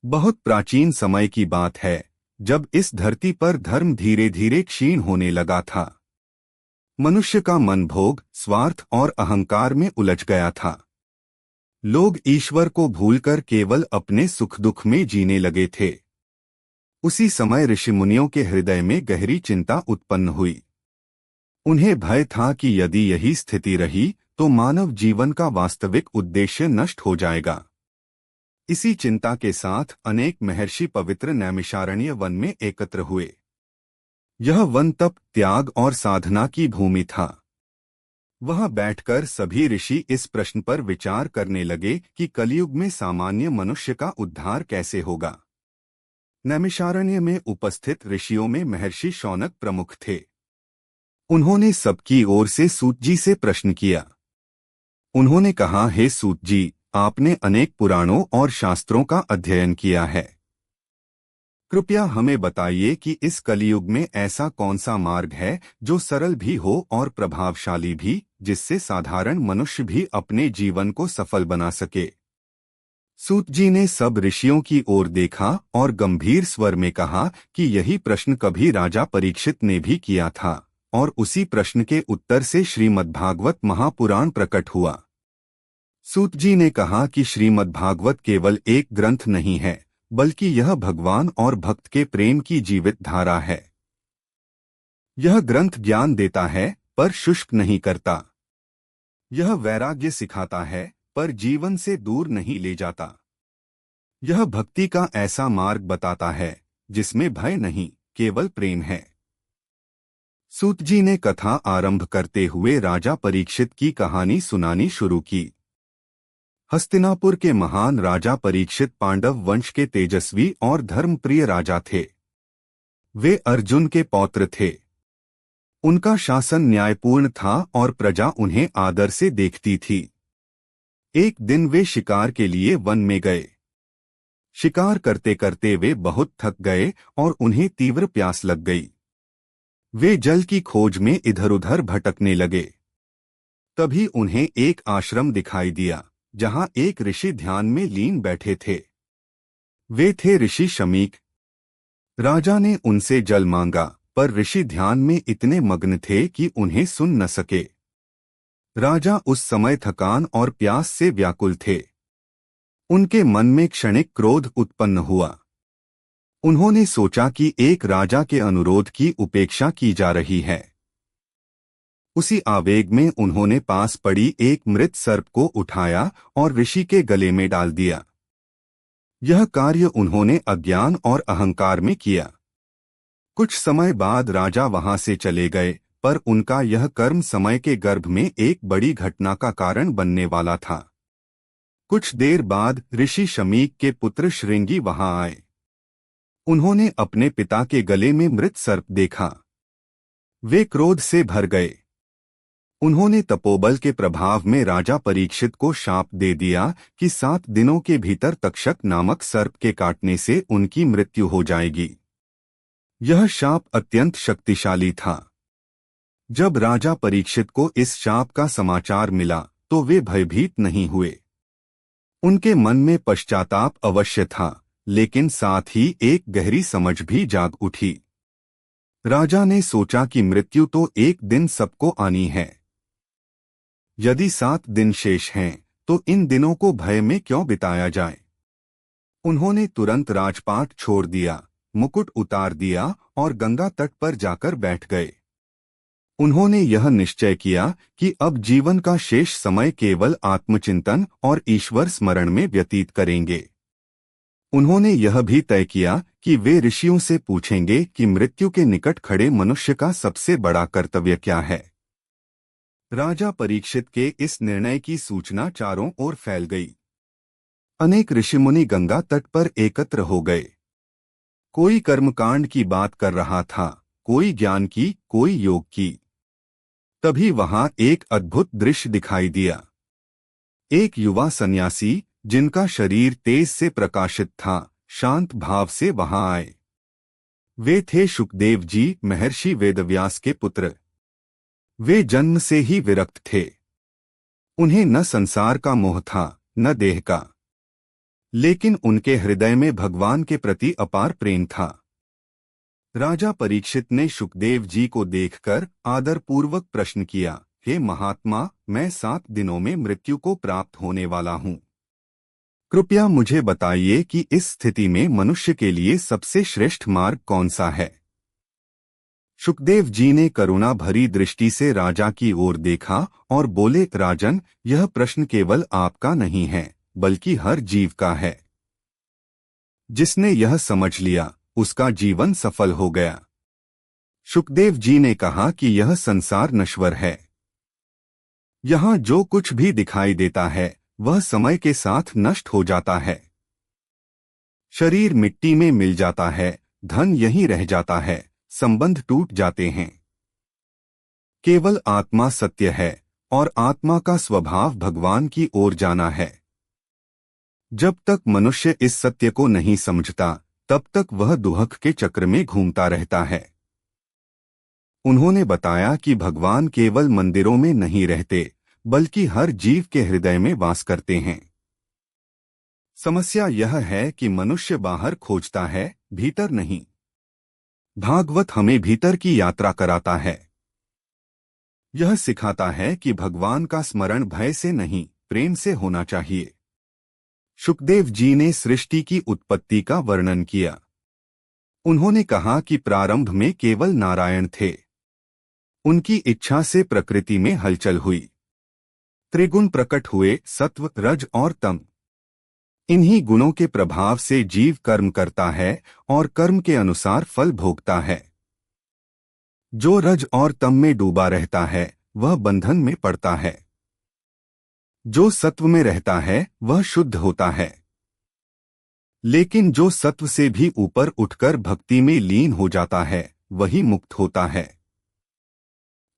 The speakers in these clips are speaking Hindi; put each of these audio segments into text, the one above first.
बहुत प्राचीन समय की बात है, जब इस धरती पर धर्म धीरे धीरे क्षीण होने लगा था। मनुष्य का मन भोग, स्वार्थ और अहंकार में उलझ गया था। लोग ईश्वर को भूलकर केवल अपने सुख दुख में जीने लगे थे। उसी समय ऋषि मुनियों के हृदय में गहरी चिंता उत्पन्न हुई। उन्हें भय था कि यदि यही स्थिति रही तो मानव जीवन का वास्तविक उद्देश्य नष्ट हो जाएगा। इसी चिंता के साथ अनेक महर्षि पवित्र नैमिषारण्य वन में एकत्र हुए। यह वन तप, त्याग और साधना की भूमि था। वहां बैठकर सभी ऋषि इस प्रश्न पर विचार करने लगे कि कलयुग में सामान्य मनुष्य का उद्धार कैसे होगा। नैमिषारण्य में उपस्थित ऋषियों में महर्षि शौनक प्रमुख थे। उन्होंने सबकी ओर से सूत जी से प्रश्न किया। उन्होंने कहा, हे सूत जी, आपने अनेक पुराणों और शास्त्रों का अध्ययन किया है। कृपया हमें बताइए कि इस कलियुग में ऐसा कौन सा मार्ग है जो सरल भी हो और प्रभावशाली भी, जिससे साधारण मनुष्य भी अपने जीवन को सफल बना सके। सूत जी ने सब ऋषियों की ओर देखा और गंभीर स्वर में कहा कि यही प्रश्न कभी राजा परीक्षित ने भी किया था, और उसी प्रश्न के उत्तर से श्रीमद्भागवत महापुराण प्रकट हुआ। सूत जी ने कहा कि श्रीमद्भागवत केवल एक ग्रंथ नहीं है, बल्कि यह भगवान और भक्त के प्रेम की जीवित धारा है। यह ग्रंथ ज्ञान देता है, पर शुष्क नहीं करता। यह वैराग्य सिखाता है, पर जीवन से दूर नहीं ले जाता। यह भक्ति का ऐसा मार्ग बताता है जिसमें भय नहीं, केवल प्रेम है। सूत जी ने कथा आरंभ करते हुए राजा परीक्षित की कहानी सुनानी शुरू की। हस्तिनापुर के महान राजा परीक्षित पांडव वंश के तेजस्वी और धर्मप्रिय राजा थे। वे अर्जुन के पौत्र थे। उनका शासन न्यायपूर्ण था और प्रजा उन्हें आदर से देखती थी। एक दिन वे शिकार के लिए वन में गए। शिकार करते करते वे बहुत थक गए और उन्हें तीव्र प्यास लग गई। वे जल की खोज में इधर उधर भटकने लगे। तभी उन्हें एक आश्रम दिखाई दिया, जहां एक ऋषि ध्यान में लीन बैठे थे। वे थे ऋषि शमीक। राजा ने उनसे जल मांगा, पर ऋषि ध्यान में इतने मग्न थे कि उन्हें सुन न सके। राजा उस समय थकान और प्यास से व्याकुल थे। उनके मन में क्षणिक क्रोध उत्पन्न हुआ। उन्होंने सोचा कि एक राजा के अनुरोध की उपेक्षा की जा रही है। उसी आवेग में उन्होंने पास पड़ी एक मृत सर्प को उठाया और ऋषि के गले में डाल दिया। यह कार्य उन्होंने अज्ञान और अहंकार में किया। कुछ समय बाद राजा वहां से चले गए, पर उनका यह कर्म समय के गर्भ में एक बड़ी घटना का कारण बनने वाला था। कुछ देर बाद ऋषि शमीक के पुत्र श्रृंगी वहां आए। उन्होंने अपने पिता के गले में मृत सर्प देखा। वे क्रोध से भर गए। उन्होंने तपोबल के प्रभाव में राजा परीक्षित को शाप दे दिया कि 7 दिनों के भीतर तक्षक नामक सर्प के काटने से उनकी मृत्यु हो जाएगी। यह शाप अत्यंत शक्तिशाली था। जब राजा परीक्षित को इस शाप का समाचार मिला तो वे भयभीत नहीं हुए। उनके मन में पश्चाताप अवश्य था, लेकिन साथ ही एक गहरी समझ भी जाग उठी। राजा ने सोचा कि मृत्यु तो एक दिन सबको आनी है। यदि 7 दिन शेष हैं, तो इन दिनों को भय में क्यों बिताया जाए। उन्होंने तुरंत राजपाट छोड़ दिया, मुकुट उतार दिया और गंगा तट पर जाकर बैठ गए। उन्होंने यह निश्चय किया कि अब जीवन का शेष समय केवल आत्मचिंतन और ईश्वर स्मरण में व्यतीत करेंगे। उन्होंने यह भी तय किया कि वे ऋषियों से पूछेंगे कि मृत्यु के निकट खड़े मनुष्य का सबसे बड़ा कर्तव्य क्या है। राजा परीक्षित के इस निर्णय की सूचना चारों ओर फैल गई। अनेक ऋषिमुनि गंगा तट पर एकत्र हो गए। कोई कर्मकांड की बात कर रहा था, कोई ज्ञान की, कोई योग की। तभी वहां एक अद्भुत दृश्य दिखाई दिया। एक युवा सन्यासी, जिनका शरीर तेज से प्रकाशित था, शांत भाव से वहां आए। वे थे शुकदेव जी, महर्षि वेदव्यास के पुत्र। वे जन्म से ही विरक्त थे। उन्हें न संसार का मोह था, न देह का। लेकिन उनके हृदय में भगवान के प्रति अपार प्रेम था। राजा परीक्षित ने शुकदेव जी को देखकर आदरपूर्वक प्रश्न किया, हे महात्मा, मैं 7 दिनों में मृत्यु को प्राप्त होने वाला हूँ। कृपया मुझे बताइए कि इस स्थिति में मनुष्य के लिए सबसे श्रेष्ठ मार्ग कौन सा है। शुकदेव जी ने करुणा भरी दृष्टि से राजा की ओर देखा और बोले, राजन, यह प्रश्न केवल आपका नहीं है, बल्कि हर जीव का है। जिसने यह समझ लिया, उसका जीवन सफल हो गया। शुकदेव जी ने कहा कि यह संसार नश्वर है। यहाँ जो कुछ भी दिखाई देता है, वह समय के साथ नष्ट हो जाता है। शरीर मिट्टी में मिल जाता है, धन यहीं रह जाता है, संबंध टूट जाते हैं। केवल आत्मा सत्य है और आत्मा का स्वभाव भगवान की ओर जाना है। जब तक मनुष्य इस सत्य को नहीं समझता, तब तक वह दुहक के चक्र में घूमता रहता है। उन्होंने बताया कि भगवान केवल मंदिरों में नहीं रहते, बल्कि हर जीव के हृदय में वास करते हैं। समस्या यह है कि मनुष्य बाहर खोजता है, भीतर नहीं। भागवत हमें भीतर की यात्रा कराता है। यह सिखाता है कि भगवान का स्मरण भय से नहीं, प्रेम से होना चाहिए। शुकदेव जी ने सृष्टि की उत्पत्ति का वर्णन किया। उन्होंने कहा कि प्रारंभ में केवल नारायण थे। उनकी इच्छा से प्रकृति में हलचल हुई। त्रिगुण प्रकट हुए, सत्व, रज और तम। इन्हीं गुणों के प्रभाव से जीव कर्म करता है और कर्म के अनुसार फल भोगता है। जो रज और तम में डूबा रहता है, वह बंधन में पड़ता है। जो सत्व में रहता है, वह शुद्ध होता है। लेकिन जो सत्व से भी ऊपर उठकर भक्ति में लीन हो जाता है, वही मुक्त होता है।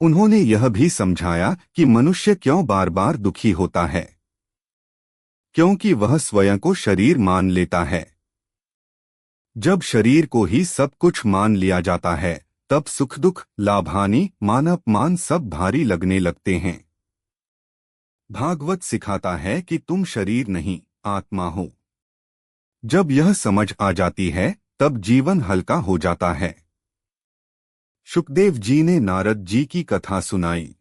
उन्होंने यह भी समझाया कि मनुष्य क्यों बार बार दुखी होता है, क्योंकि वह स्वयं को शरीर मान लेता है। जब शरीर को ही सब कुछ मान लिया जाता है, तब सुख दुख, लाभ हानि, मान अपमान सब भारी लगने लगते हैं। भागवत सिखाता है कि तुम शरीर नहीं, आत्मा हो। जब यह समझ आ जाती है, तब जीवन हल्का हो जाता है। शुकदेव जी ने नारद जी की कथा सुनाई।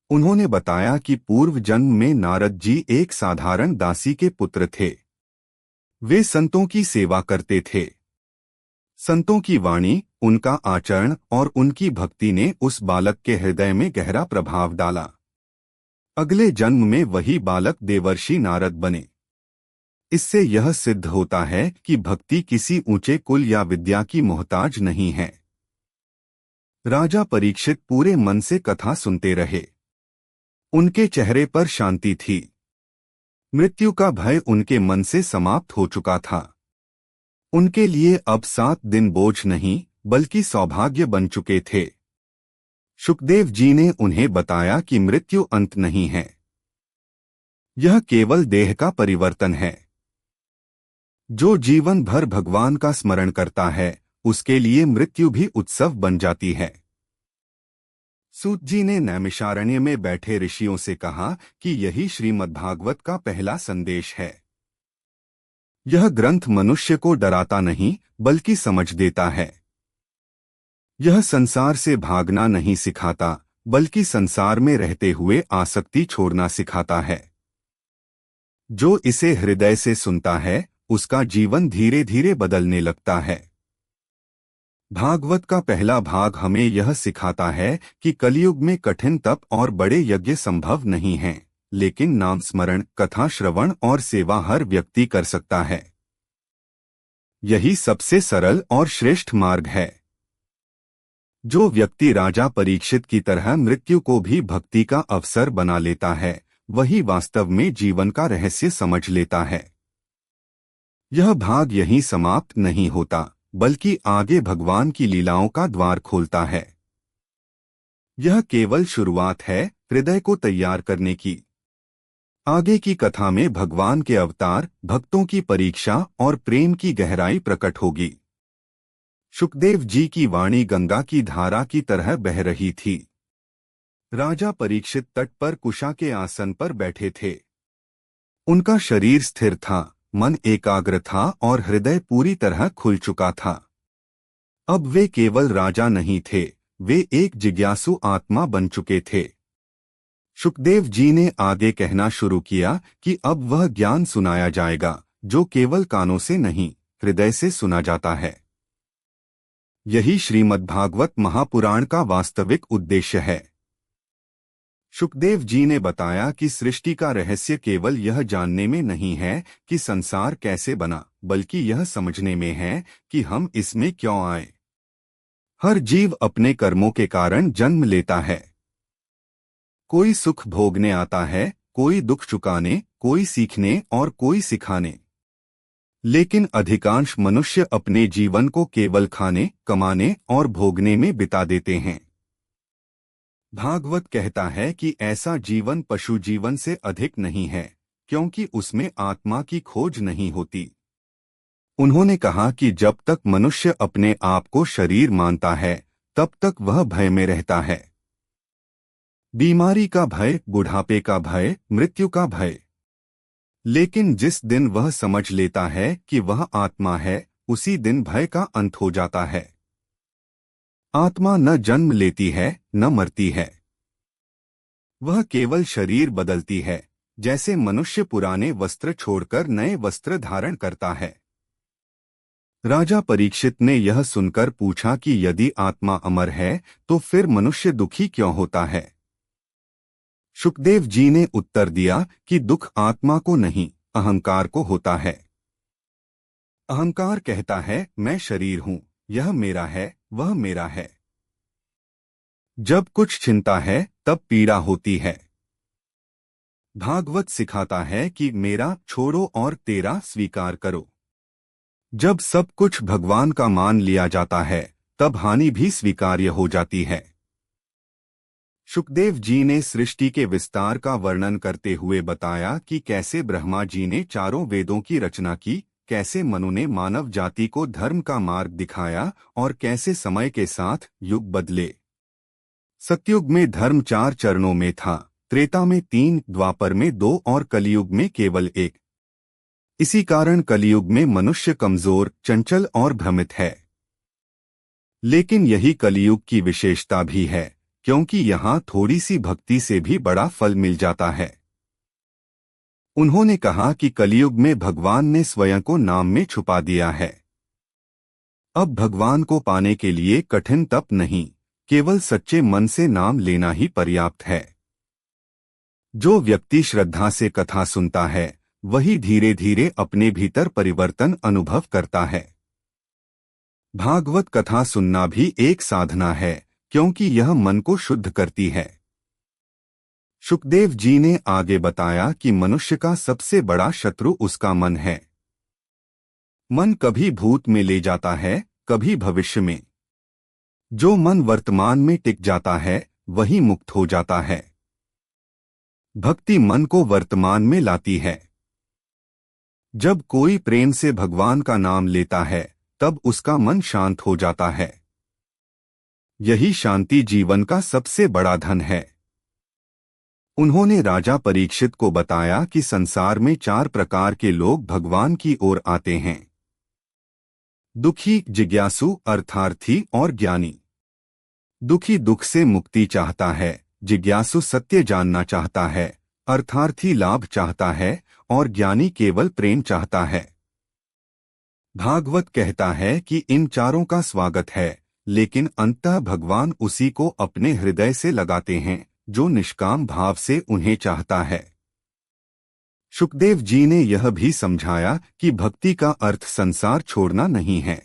उन्होंने बताया कि पूर्व जन्म में नारद जी एक साधारण दासी के पुत्र थे। वे संतों की सेवा करते थे। संतों की वाणी, उनका आचरण और उनकी भक्ति ने उस बालक के हृदय में गहरा प्रभाव डाला। अगले जन्म में वही बालक देवर्षि नारद बने। इससे यह सिद्ध होता है कि भक्ति किसी ऊंचे कुल या विद्या की मोहताज नहीं है। राजा परीक्षित पूरे मन से कथा सुनते रहे। उनके चेहरे पर शांति थी। मृत्यु का भय उनके मन से समाप्त हो चुका था। उनके लिए अब 7 दिन बोझ नहीं, बल्कि सौभाग्य बन चुके थे। शुकदेव जी ने उन्हें बताया कि मृत्यु अंत नहीं है। यह केवल देह का परिवर्तन है। जो जीवन भर भगवान का स्मरण करता है, उसके लिए मृत्यु भी उत्सव बन जाती है। सूत जी ने नैमिषारण्य में बैठे ऋषियों से कहा कि यही श्रीमद्भागवत का पहला संदेश है। यह ग्रंथ मनुष्य को डराता नहीं, बल्कि समझ देता है। यह संसार से भागना नहीं सिखाता, बल्कि संसार में रहते हुए आसक्ति छोड़ना सिखाता है। जो इसे हृदय से सुनता है, उसका जीवन धीरे धीरे बदलने लगता है। भागवत का पहला भाग हमें यह सिखाता है कि कलयुग में कठिन तप और बड़े यज्ञ संभव नहीं हैं, लेकिन नाम स्मरण, कथा श्रवण और सेवा हर व्यक्ति कर सकता है। यही सबसे सरल और श्रेष्ठ मार्ग है। जो व्यक्ति राजा परीक्षित की तरह मृत्यु को भी भक्ति का अवसर बना लेता है, वही वास्तव में जीवन का रहस्य समझ लेता है। यह भाग यहीं समाप्त नहीं होता, बल्कि आगे भगवान की लीलाओं का द्वार खोलता है। यह केवल शुरुआत है, हृदय को तैयार करने की। आगे की कथा में भगवान के अवतार, भक्तों की परीक्षा और प्रेम की गहराई प्रकट होगी। शुकदेव जी की वाणी गंगा की धारा की तरह बह रही थी। राजा परीक्षित तट पर कुशा के आसन पर बैठे थे। उनका शरीर स्थिर था, मन एकाग्र था और हृदय पूरी तरह खुल चुका था। अब वे केवल राजा नहीं थे, वे एक जिज्ञासु आत्मा बन चुके थे। शुकदेव जी ने आगे कहना शुरू किया कि अब वह ज्ञान सुनाया जाएगा जो केवल कानों से नहीं, हृदय से सुना जाता है। यही श्रीमद्भागवत महापुराण का वास्तविक उद्देश्य है। शुकदेव जी ने बताया कि सृष्टि का रहस्य केवल यह जानने में नहीं है कि संसार कैसे बना, बल्कि यह समझने में है कि हम इसमें क्यों आए। हर जीव अपने कर्मों के कारण जन्म लेता है। कोई सुख भोगने आता है, कोई दुख चुकाने, कोई सीखने और कोई सिखाने। लेकिन अधिकांश मनुष्य अपने जीवन को केवल खाने, कमाने और भोगने में बिता देते हैं। भागवत कहता है कि ऐसा जीवन पशु जीवन से अधिक नहीं है, क्योंकि उसमें आत्मा की खोज नहीं होती। उन्होंने कहा कि जब तक मनुष्य अपने आप को शरीर मानता है, तब तक वह भय में रहता है। बीमारी का भय, बुढ़ापे का भय, मृत्यु का भय। लेकिन जिस दिन वह समझ लेता है कि वह आत्मा है, उसी दिन भय का अंत हो जाता है। आत्मा न जन्म लेती है, न मरती है। वह केवल शरीर बदलती है, जैसे मनुष्य पुराने वस्त्र छोड़कर नए वस्त्र धारण करता है। राजा परीक्षित ने यह सुनकर पूछा कि यदि आत्मा अमर है, तो फिर मनुष्य दुखी क्यों होता है? शुकदेव जी ने उत्तर दिया कि दुख आत्मा को नहीं, अहंकार को होता है। अहंकार कहता है, मैं शरीर हूं, यह मेरा है, वह मेरा है। जब कुछ छिनता है, तब पीड़ा होती है। भागवत सिखाता है कि मेरा छोड़ो और तेरा स्वीकार करो। जब सब कुछ भगवान का मान लिया जाता है, तब हानि भी स्वीकार्य हो जाती है। शुकदेव जी ने सृष्टि के विस्तार का वर्णन करते हुए बताया कि कैसे ब्रह्मा जी ने चारों वेदों की रचना की, कैसे मनु ने मानव जाति को धर्म का मार्ग दिखाया और कैसे समय के साथ युग बदले। सतयुग में धर्म 4 चरणों में था, त्रेता में 3, द्वापर में 2 और कलियुग में केवल 1। इसी कारण कलियुग में मनुष्य कमजोर, चंचल और भ्रमित है। लेकिन यही कलियुग की विशेषता भी है, क्योंकि यहाँ थोड़ी सी भक्ति से भी बड़ा फल मिल जाता है। उन्होंने कहा कि कलियुग में भगवान ने स्वयं को नाम में छुपा दिया है। अब भगवान को पाने के लिए कठिन तप नहीं, केवल सच्चे मन से नाम लेना ही पर्याप्त है। जो व्यक्ति श्रद्धा से कथा सुनता है, वही धीरे धीरे अपने भीतर परिवर्तन अनुभव करता है। भागवत कथा सुनना भी एक साधना है, क्योंकि यह मन को शुद्ध करती है। शुकदेव जी ने आगे बताया कि मनुष्य का सबसे बड़ा शत्रु उसका मन है। मन कभी भूत में ले जाता है, कभी भविष्य में। जो मन वर्तमान में टिक जाता है, वही मुक्त हो जाता है। भक्ति मन को वर्तमान में लाती है। जब कोई प्रेम से भगवान का नाम लेता है, तब उसका मन शांत हो जाता है। यही शांति जीवन का सबसे बड़ा धन है। उन्होंने राजा परीक्षित को बताया कि संसार में 4 प्रकार के लोग भगवान की ओर आते हैं। दुखी, जिज्ञासु, अर्थार्थी और ज्ञानी। दुखी दुख से मुक्ति चाहता है, जिज्ञासु सत्य जानना चाहता है, अर्थार्थी लाभ चाहता है और ज्ञानी केवल प्रेम चाहता है। भागवत कहता है कि इन चारों का स्वागत है, लेकिन अंततः भगवान उसी को अपने हृदय से लगाते हैं जो निष्काम भाव से उन्हें चाहता है। शुकदेव जी ने यह भी समझाया कि भक्ति का अर्थ संसार छोड़ना नहीं है।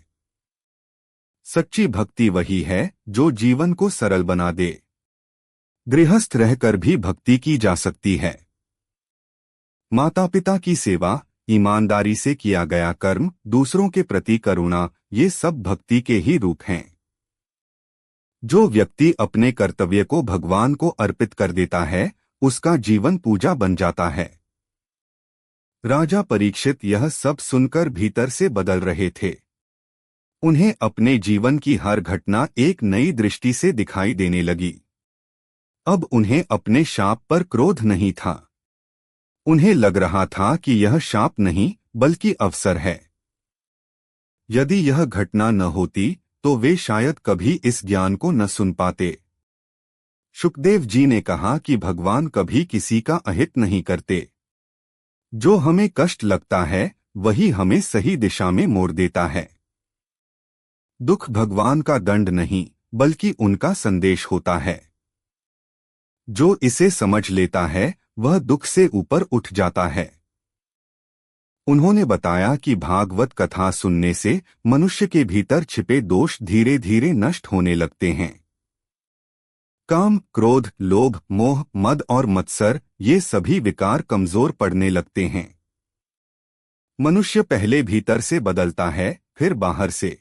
सच्ची भक्ति वही है जो जीवन को सरल बना दे। गृहस्थ रहकर भी भक्ति की जा सकती है। माता पिता की सेवा, ईमानदारी से किया गया कर्म, दूसरों के प्रति करुणा, ये सब भक्ति के ही रूप हैं। जो व्यक्ति अपने कर्तव्य को भगवान को अर्पित कर देता है, उसका जीवन पूजा बन जाता है। राजा परीक्षित यह सब सुनकर भीतर से बदल रहे थे। उन्हें अपने जीवन की हर घटना एक नई दृष्टि से दिखाई देने लगी। अब उन्हें अपने शाप पर क्रोध नहीं था। उन्हें लग रहा था कि यह शाप नहीं बल्कि अवसर है। यदि यह घटना न होती तो वे शायद कभी इस ज्ञान को न सुन पाते। शुकदेव जी ने कहा कि भगवान कभी किसी का अहित नहीं करते। जो हमें कष्ट लगता है वही हमें सही दिशा में मोड़ देता है। दुख भगवान का दंड नहीं बल्कि उनका संदेश होता है। जो इसे समझ लेता है वह दुख से ऊपर उठ जाता है। उन्होंने बताया कि भागवत कथा सुनने से मनुष्य के भीतर छिपे दोष धीरे धीरे नष्ट होने लगते हैं। काम, क्रोध, लोभ, मोह, मद और मत्सर ये सभी विकार कमजोर पड़ने लगते हैं। मनुष्य पहले भीतर से बदलता है फिर बाहर से।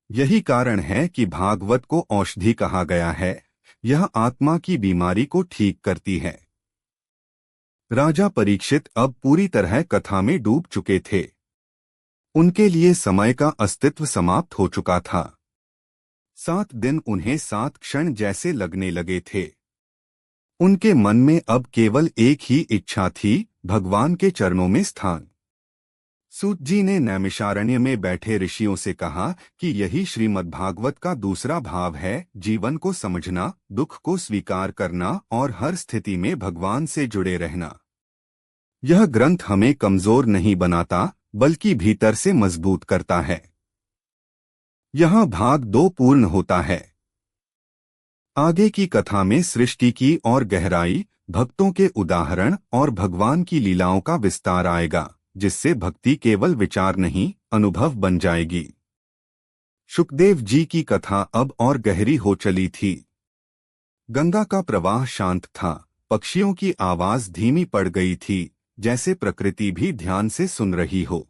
यही कारण है कि भागवत को औषधि कहा गया है। यह आत्मा की बीमारी को ठीक करती है। राजा परीक्षित अब पूरी तरह कथा में डूब चुके थे। उनके लिए समय का अस्तित्व समाप्त हो चुका था। 7 दिन उन्हें 7 क्षण जैसे लगने लगे थे। उनके मन में अब केवल एक ही इच्छा थी, भगवान के चरणों में स्थान। सूत जी ने नैमिषारण्य में बैठे ऋषियों से कहा कि यही श्रीमद्भागवत का दूसरा भाव है, जीवन को समझना, दुख को स्वीकार करना और हर स्थिति में भगवान से जुड़े रहना। यह ग्रंथ हमें कमजोर नहीं बनाता बल्कि भीतर से मजबूत करता है। यहाँ भाग 2 पूर्ण होता है। आगे की कथा में सृष्टि की और गहराई, भक्तों के उदाहरण और भगवान की लीलाओं का विस्तार आएगा, जिससे भक्ति केवल विचार नहीं अनुभव बन जाएगी। शुकदेव जी की कथा अब और गहरी हो चली थी। गंगा का प्रवाह शांत था, पक्षियों की आवाज धीमी पड़ गई थी, जैसे प्रकृति भी ध्यान से सुन रही हो।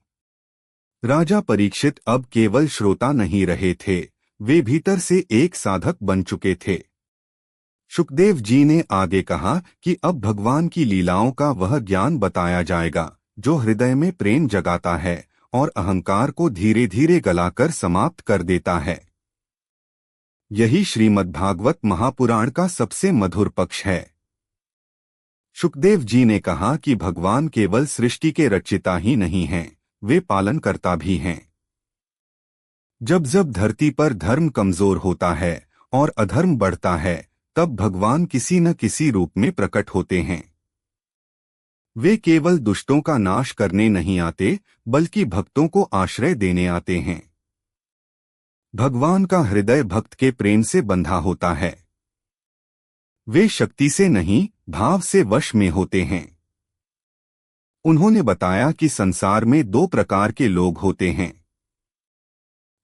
राजा परीक्षित अब केवल श्रोता नहीं रहे थे, वे भीतर से एक साधक बन चुके थे। शुकदेव जी ने आगे कहा कि अब भगवान की लीलाओं का वह ज्ञान बताया जाएगा जो हृदय में प्रेम जगाता है और अहंकार को धीरे धीरे गलाकर समाप्त कर देता है। यही श्रीमद्भागवत महापुराण का सबसे मधुर पक्ष है। शुकदेव जी ने कहा कि भगवान केवल सृष्टि के रचयिता ही नहीं हैं, वे पालनकर्ता भी हैं। जब जब धरती पर धर्म कमजोर होता है और अधर्म बढ़ता है, तब भगवान किसी न किसी रूप में प्रकट होते हैं। वे केवल दुष्टों का नाश करने नहीं आते बल्कि भक्तों को आश्रय देने आते हैं। भगवान का हृदय भक्त के प्रेम से बंधा होता है। वे शक्ति से नहीं, भाव से वश में होते हैं। उन्होंने बताया कि संसार में 2 प्रकार के लोग होते हैं।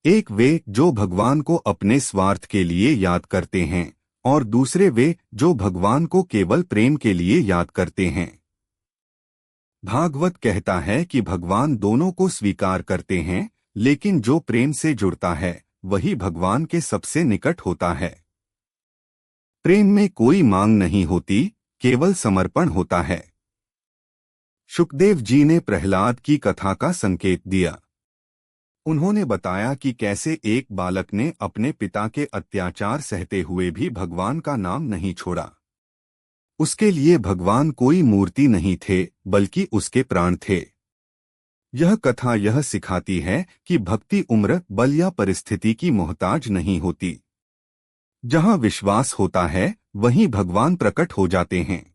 एक वे जो भगवान को अपने स्वार्थ के लिए याद करते हैं और दूसरे वे जो भगवान को केवल प्रेम के लिए याद करते हैं। भागवत कहता है कि भगवान दोनों को स्वीकार करते हैं, लेकिन जो प्रेम से जुड़ता है वही भगवान के सबसे निकट होता है। प्रेम में कोई मांग नहीं होती, केवल समर्पण होता है। शुकदेव जी ने प्रहलाद की कथा का संकेत दिया। उन्होंने बताया कि कैसे एक बालक ने अपने पिता के अत्याचार सहते हुए भी भगवान का नाम नहीं छोड़ा। उसके लिए भगवान कोई मूर्ति नहीं थे बल्कि उसके प्राण थे। यह कथा यह सिखाती है कि भक्ति उम्र, बल या परिस्थिति की मोहताज नहीं होती। जहां विश्वास होता है वहीं भगवान प्रकट हो जाते हैं।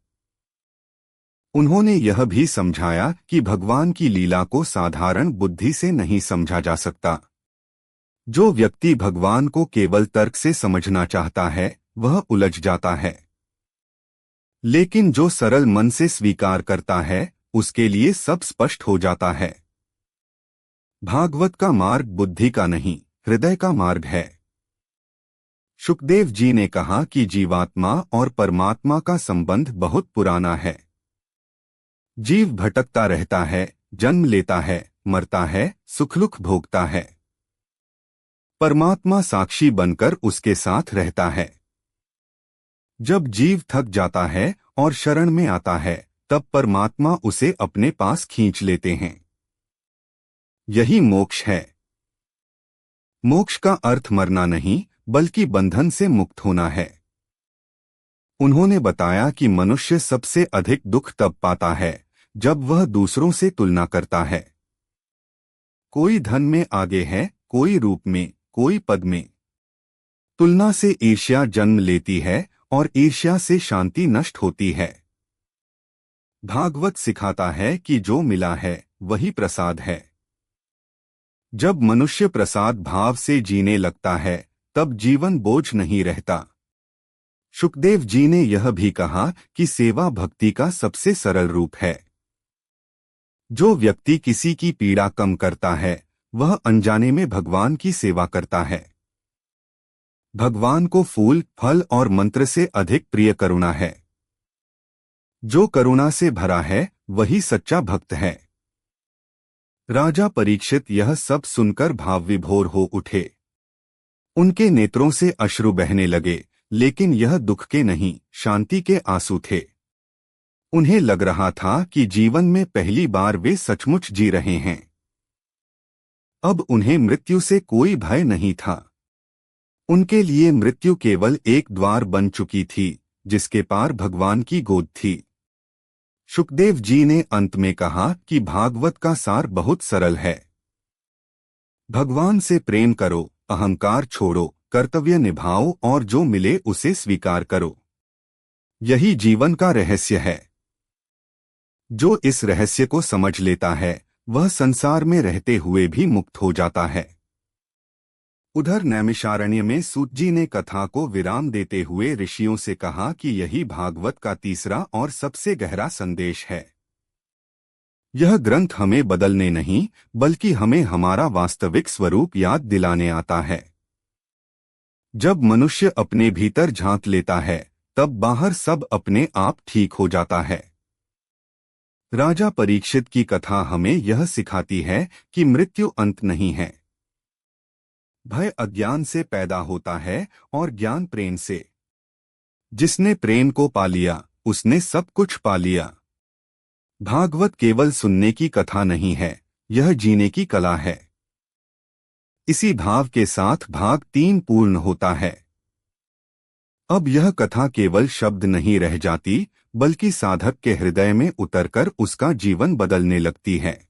उन्होंने यह भी समझाया कि भगवान की लीला को साधारण बुद्धि से नहीं समझा जा सकता। जो व्यक्ति भगवान को केवल तर्क से समझना चाहता है वह उलझ जाता है, लेकिन जो सरल मन से स्वीकार करता है उसके लिए सब स्पष्ट हो जाता है। भागवत का मार्ग बुद्धि का नहीं, हृदय का मार्ग है। शुकदेव जी ने कहा कि जीवात्मा और परमात्मा का संबंध बहुत पुराना है। जीव भटकता रहता है, जन्म लेता है, मरता है, सुख-दुख भोगता है। परमात्मा साक्षी बनकर उसके साथ रहता है। जब जीव थक जाता है और शरण में आता है, तब परमात्मा उसे अपने पास खींच लेते हैं। यही मोक्ष है। मोक्ष का अर्थ मरना नहीं बल्कि बंधन से मुक्त होना है। उन्होंने बताया कि मनुष्य सबसे अधिक दुख तब पाता है जब वह दूसरों से तुलना करता है। कोई धन में आगे है, कोई रूप में, कोई पद में। तुलना से ईर्ष्या जन्म लेती है और ईर्ष्या से शांति नष्ट होती है। भागवत सिखाता है कि जो मिला है वही प्रसाद है। जब मनुष्य प्रसाद भाव से जीने लगता है तब जीवन बोझ नहीं रहता। शुकदेव जी ने यह भी कहा कि सेवा भक्ति का सबसे सरल रूप है। जो व्यक्ति किसी की पीड़ा कम करता है वह अनजाने में भगवान की सेवा करता है। भगवान को फूल, फल और मंत्र से अधिक प्रिय करुणा है। जो करुणा से भरा है वही सच्चा भक्त है। राजा परीक्षित यह सब सुनकर भावविभोर हो उठे। उनके नेत्रों से अश्रु बहने लगे, लेकिन यह दुख के नहीं, शांति के आंसू थे। उन्हें लग रहा था कि जीवन में पहली बार वे सचमुच जी रहे हैं। अब उन्हें मृत्यु से कोई भय नहीं था। उनके लिए मृत्यु केवल एक द्वार बन चुकी थी, जिसके पार भगवान की गोद थी। शुकदेव जी ने अंत में कहा कि भागवत का सार बहुत सरल है। भगवान से प्रेम करो, अहंकार छोड़ो, कर्तव्य निभाओ और जो मिले उसे स्वीकार करो। यही जीवन का रहस्य है। जो इस रहस्य को समझ लेता है वह संसार में रहते हुए भी मुक्त हो जाता है। उधर नैमिषारण्य में सूत जी ने कथा को विराम देते हुए ऋषियों से कहा कि यही भागवत का तीसरा और सबसे गहरा संदेश है। यह ग्रंथ हमें बदलने नहीं बल्कि हमें हमारा वास्तविक स्वरूप याद दिलाने आता है। जब मनुष्य अपने भीतर झांक लेता है तब बाहर सब अपने आप ठीक हो जाता है। राजा परीक्षित की कथा हमें यह सिखाती है कि मृत्यु अंत नहीं है। भय अज्ञान से पैदा होता है और ज्ञान प्रेम से। जिसने प्रेम को पा लिया उसने सब कुछ पा लिया। भागवत केवल सुनने की कथा नहीं है, यह जीने की कला है। इसी भाव के साथ भाग 3 पूर्ण होता है। अब यह कथा केवल शब्द नहीं रह जाती बल्कि साधक के हृदय में उतरकर उसका जीवन बदलने लगती है।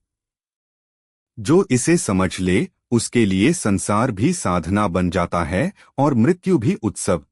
जो इसे समझ ले उसके लिए संसार भी साधना बन जाता है और मृत्यु भी उत्सव।